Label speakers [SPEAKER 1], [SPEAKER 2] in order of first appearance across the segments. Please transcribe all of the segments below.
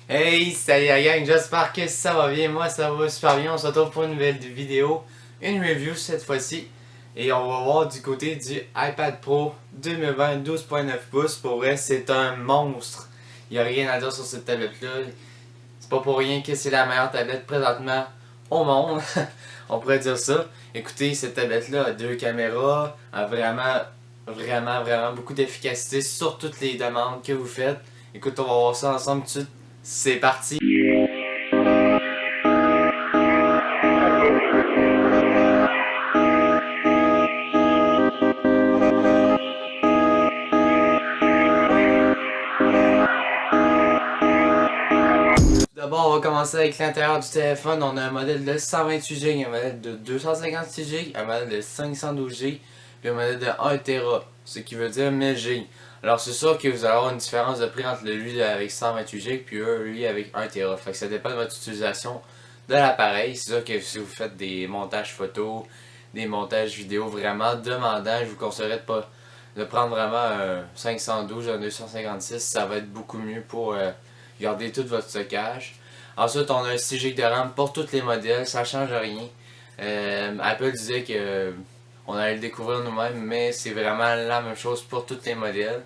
[SPEAKER 1] Hey, salut la gang, j'espère que ça va bien. Moi, ça va super bien. On se retrouve pour une nouvelle vidéo, une review cette fois-ci. Et on va voir du côté du iPad Pro 2020 12.9 pouces. Pour vrai, c'est un monstre. Il n'y a rien à dire sur cette tablette-là. C'est pas pour rien que c'est la meilleure tablette présentement au monde. On pourrait dire ça. Écoutez, cette tablette-là a deux caméras, a vraiment beaucoup d'efficacité sur toutes les demandes que vous faites. Écoute, on va voir ça ensemble tout de suite. C'est parti! D'abord, on va commencer avec l'intérieur du téléphone. On a un modèle de 128 Go, un modèle de 256 Go, un modèle de 512 Go, puis un modèle de 1 Tera, ce qui veut dire 1000 Go. Alors, c'est sûr que vous allez avoir une différence de prix entre lui avec 128 Go puis lui avec 1 Tera. Fait que ça dépend de votre utilisation de l'appareil. C'est sûr que si vous faites des montages photos, des montages vidéo vraiment demandants, je vous conseillerais de prendre vraiment un 512, un 256. Ça va être beaucoup mieux pour garder tout votre stockage. Ensuite, on a un 6 Go de RAM pour tous les modèles, ça change rien. Apple disait que on allait le découvrir nous-mêmes, mais c'est vraiment la même chose pour tous les modèles.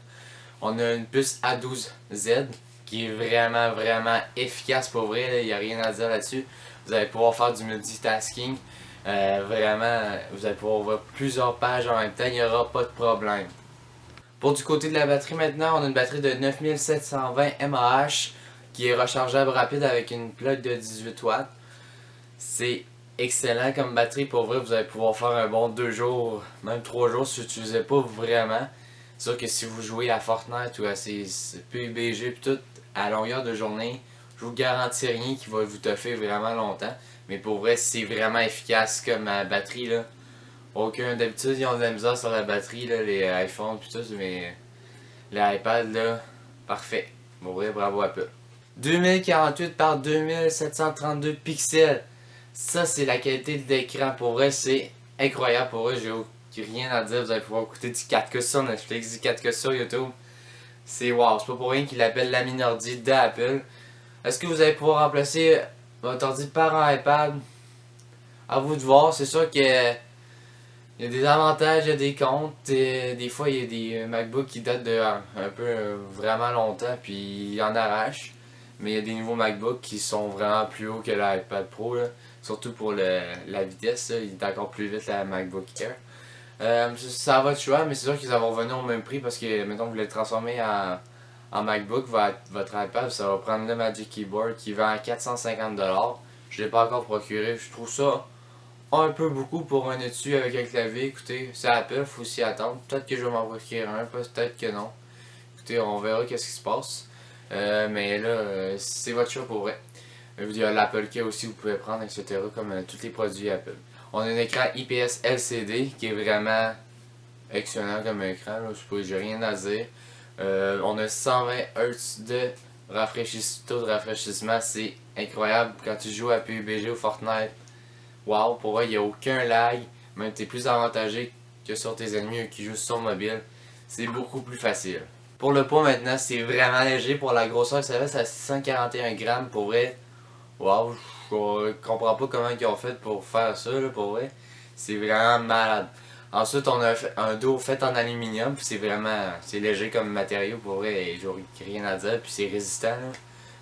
[SPEAKER 1] On a une puce A12Z qui est vraiment efficace pour vrai, il n'y a rien à dire là-dessus. Vous allez pouvoir faire du multitasking. Vraiment, vous allez pouvoir ouvrir plusieurs pages en même temps, il n'y aura pas de problème. Pour du côté de la batterie maintenant, on a une batterie de 9720 mAh qui est rechargeable rapide avec une plug de 18 watts. C'est excellent comme batterie, pour vrai, vous allez pouvoir faire un bon 2 jours, même 3 jours si vous n'utilisez pas vraiment. C'est sûr que si vous jouez à Fortnite ou à ces PUBG et tout, à longueur de journée, je vous garantis rien qui va vous toffer vraiment longtemps. Mais pour vrai, c'est vraiment efficace comme batterie là. Aucun, d'habitude, ils ont de la misère sur la batterie, là, les iPhones pis tout, mais les iPads, là, parfait. Bon, vrai, bravo Apple. 2048 par 2732 pixels. Ça, c'est la qualité de l'écran. Pour vrai, c'est incroyable. Pour vrai, j'ai rien à dire. Vous allez pouvoir écouter du 4K sur Netflix, du 4K sur YouTube. C'est wow. C'est pas pour rien qu'il l'appelle la mini ordi d'Apple. Est-ce que vous allez pouvoir remplacer votre ordi par un iPad? À vous de voir. C'est sûr que il y a des avantages, il y a des comptes. Des fois, il y a des MacBooks qui datent de un peu vraiment longtemps, puis ils en arrachent. Mais il y a des nouveaux MacBooks qui sont vraiment plus hauts que l'iPad Pro, là. Surtout pour la vitesse, là. Il est encore plus vite la MacBook Air. Ça va de choix, mais c'est sûr qu'ils vont revenir au même prix parce que, mettons, vous voulez le transformer en MacBook, votre iPad, ça va prendre le Magic Keyboard qui vend à 450$. Je ne l'ai pas encore procuré, je trouve ça un peu beaucoup pour un étui avec un clavier. Écoutez, c'est Apple, faut s'y attendre. Peut-être que je vais m'en procurer un, peut-être que non. Écoutez, on verra qu'est-ce qui se passe. Mais là, c'est votre choix pour vrai. Il y a l'Apple Key aussi, vous pouvez prendre, etc. Comme tous les produits Apple. On a un écran IPS LCD qui est vraiment excellent comme écran. Là, j'ai rien à dire. On a 120 Hz de taux de rafraîchissement. C'est incroyable quand tu joues à PUBG ou Fortnite. Wow, pour vrai, il n'y a aucun lag. Même t'es plus avantagé que sur tes ennemis qui jouent sur mobile. C'est beaucoup plus facile. Pour le poids maintenant, c'est vraiment léger. Pour la grosseur, ça reste à 641 grammes. Pour vrai, wow, je comprends pas comment ils ont fait pour faire ça, là, pour vrai. C'est vraiment malade. Ensuite, on a un dos fait en aluminium. C'est léger comme matériau, pour vrai. Et j'aurais rien à dire. Puis c'est résistant, là.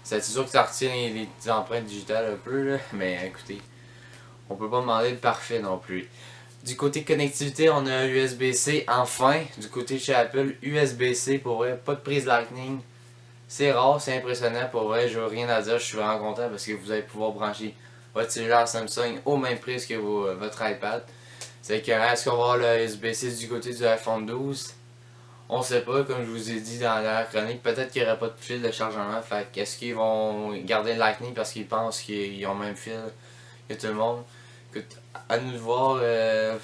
[SPEAKER 1] C'est sûr que ça retient les empreintes digitales un peu, là. Mais écoutez, on peut pas demander le parfait non plus. Du côté connectivité, on a un USB-C enfin. Du côté chez Apple, USB-C pour vrai, pas de prise Lightning. C'est rare, c'est impressionnant pour vrai, je n'ai rien à dire, je suis vraiment content parce que vous allez pouvoir brancher votre cellulaire Samsung au même prix que votre iPad. C'est que est-ce qu'on va avoir le USB-C du côté du iPhone 12? On sait pas, comme je vous ai dit dans la chronique, peut-être qu'il n'y aura pas de fil de chargement. Fait qu'est-ce qu'ils vont garder le Lightning parce qu'ils pensent qu'ils ont le même fil que tout le monde? Écoute, à nous de voir, il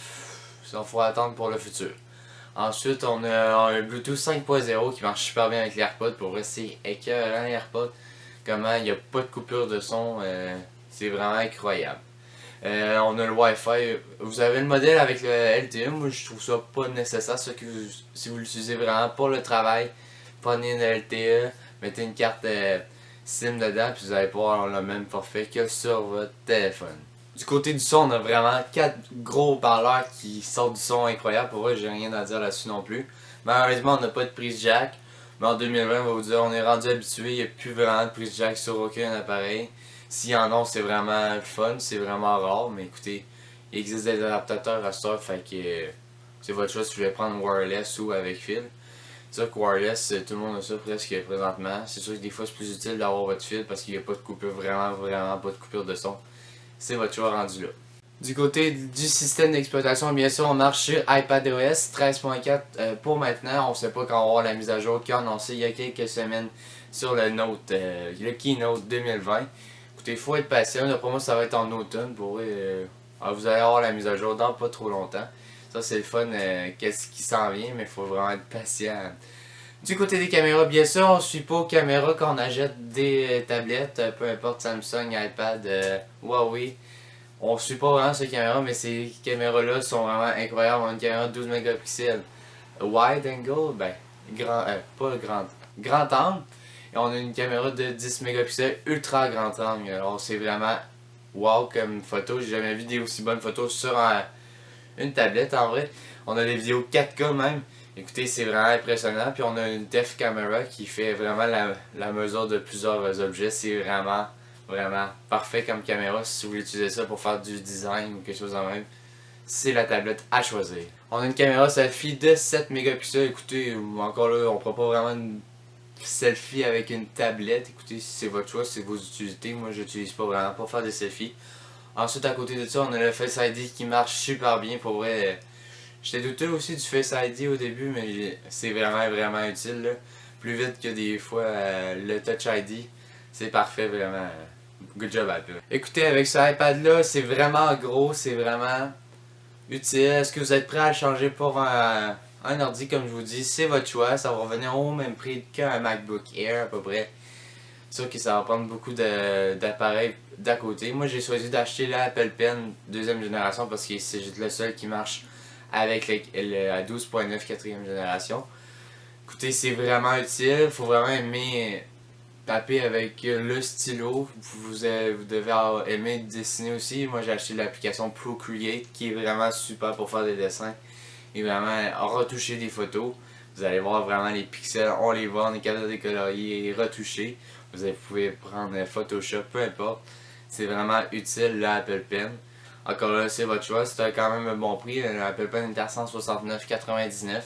[SPEAKER 1] faut attendre pour le futur. Ensuite, on a un Bluetooth 5.0 qui marche super bien avec les AirPods. Pour vrai, c'est écœurant les AirPods. Comment il n'y a pas de coupure de son, c'est vraiment incroyable. On a le Wi-Fi. Vous avez le modèle avec le LTE. Moi, je trouve ça pas nécessaire. Si vous l'utilisez vraiment pour le travail, prenez une LTE, mettez une carte SIM dedans, puis vous allez pouvoir avoir le même forfait que sur votre téléphone. Du côté du son, on a vraiment 4 gros parleurs qui sortent du son incroyable. Pour vrai, j'ai rien à dire là-dessus non plus. Malheureusement, on n'a pas de prise jack. Mais en 2020, on va vous dire, on est rendu habitué. Il n'y a plus vraiment de prise jack sur aucun appareil. S'il y en a, c'est vraiment fun, c'est vraiment rare. Mais écoutez, il existe des adaptateurs à ça, fait que c'est votre choix si vous voulez prendre wireless ou avec fil. C'est sûr que wireless, tout le monde a ça presque présentement. C'est sûr que des fois, c'est plus utile d'avoir votre fil parce qu'il n'y a pas de coupure, vraiment pas de coupure de son. C'est votre choix rendu là. Du côté du système d'exploitation, bien sûr, on marche sur iPadOS 13.4 pour maintenant. On ne sait pas quand on va avoir la mise à jour qui a annoncé il y a quelques semaines sur le le Keynote 2020. Écoutez, il faut être patient. D'après moi, ça va être en automne. Vous allez avoir la mise à jour dans pas trop longtemps. Ça, c'est le fun. Qu'est-ce qui s'en vient, mais il faut vraiment être patient. Du côté des caméras, bien sûr, on ne suit pas aux caméras quand on achète des tablettes, peu importe Samsung, iPad, Huawei. On ne suit pas vraiment ces caméras, mais ces caméras-là sont vraiment incroyables. On a une caméra de 12 mégapixels wide angle, grand angle. Et on a une caméra de 10 mégapixels ultra grand angle. Alors c'est vraiment wow comme photo. J'ai jamais vu des aussi bonnes photos sur une tablette en vrai. On a des vidéos 4K même. Écoutez, c'est vraiment impressionnant. Puis on a une depth camera qui fait vraiment la mesure de plusieurs objets. C'est vraiment parfait comme caméra. Si vous voulez utiliser ça pour faire du design ou quelque chose de même, c'est la tablette à choisir. On a une caméra selfie de 7 mégapixels. Écoutez, encore là, on ne prend pas vraiment une selfie avec une tablette. Écoutez, si c'est votre choix, c'est vos utilités. Moi, je n'utilise pas vraiment pour faire des selfies. Ensuite, à côté de ça, on a le Face ID qui marche super bien. Pour vrai, j'étais douteux aussi du Face ID au début, mais c'est vraiment utile. Là. Plus vite que des fois le Touch ID. C'est parfait, vraiment. Good job, Apple. Écoutez, avec ce iPad-là, c'est vraiment gros, c'est vraiment utile. Est-ce que vous êtes prêt à le changer pour un ordi, comme je vous dis? C'est votre choix. Ça va revenir au même prix qu'un MacBook Air, à peu près. C'est sûr que ça va prendre beaucoup d'appareils d'à côté. Moi, j'ai choisi d'acheter l'Apple Pen deuxième génération parce que c'est le seul qui marche avec la 12.9 quatrième génération. Écoutez, c'est vraiment utile. Faut vraiment aimer taper avec le stylo. Vous devez aimer dessiner aussi. Moi, j'ai acheté l'application Procreate qui est vraiment super pour faire des dessins et vraiment retoucher des photos. Vous allez voir vraiment les pixels, on les voit, on est capable de décolorier et retoucher. Vous pouvez prendre Photoshop, peu importe. C'est vraiment utile l'Apple Pen. Encore là, c'est votre choix. C'est quand même un bon prix. L'Apple Pen est à 169,99$.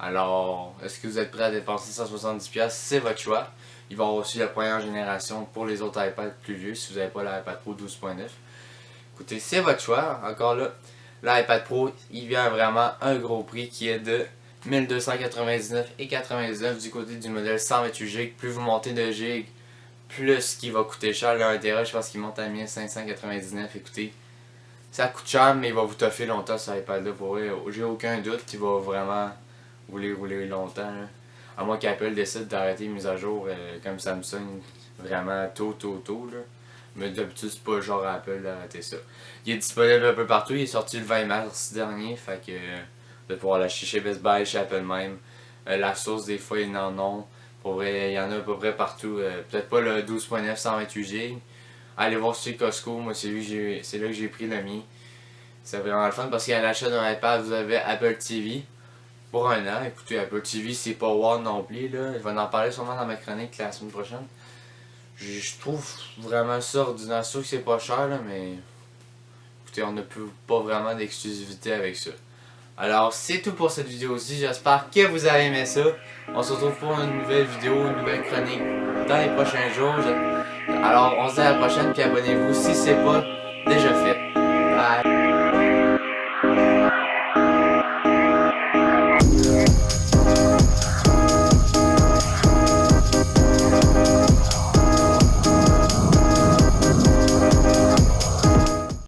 [SPEAKER 1] Alors, est-ce que vous êtes prêt à dépenser 170$? C'est votre choix. Il va y avoir aussi la première génération pour les autres iPads plus vieux si vous n'avez pas l'iPad Pro 12.9. Écoutez, c'est votre choix. Encore là, l'iPad Pro, il vient vraiment un gros prix qui est de 1299,99$ du côté du modèle 128Go. Plus vous montez de Go, plus qu'il va coûter cher. Le 1TB, je pense qu'il monte à 1599$. Écoutez, ça coûte cher, mais il va vous toffer longtemps sur l'iPad-là. Pour vrai, j'ai aucun doute qu'il va vraiment rouler longtemps. Là. À moins qu'Apple décide d'arrêter les mises à jour comme Samsung vraiment tôt. Là. Mais d'habitude, c'est pas le genre Apple d'arrêter ça. Il est disponible un peu partout. Il est sorti le 20 mars dernier. Fait que de pouvoir l'acheter chez Best Buy, chez Apple même. La source, des fois, ils en ont. Pour vrai, il y en a à peu près partout. Peut-être pas le 12.9 128Go. Allez voir chez Costco. Moi, c'est là que j'ai pris le mien. C'est vraiment le fun parce qu'à l'achat d'un iPad, vous avez Apple TV. Pour un an, écoutez, Apple TV, c'est pas wow non plus, là. Je vais en parler sûrement dans ma chronique la semaine prochaine. Je trouve vraiment ça ordinaire. C'est sûr que c'est pas cher, là, mais écoutez, on n'a pas vraiment d'exclusivité avec ça. Alors, c'est tout pour cette vidéo-ci. J'espère que vous avez aimé ça. On se retrouve pour une nouvelle vidéo, une nouvelle chronique dans les prochains jours. Alors, on se dit à la prochaine, puis abonnez-vous si c'est pas déjà fait.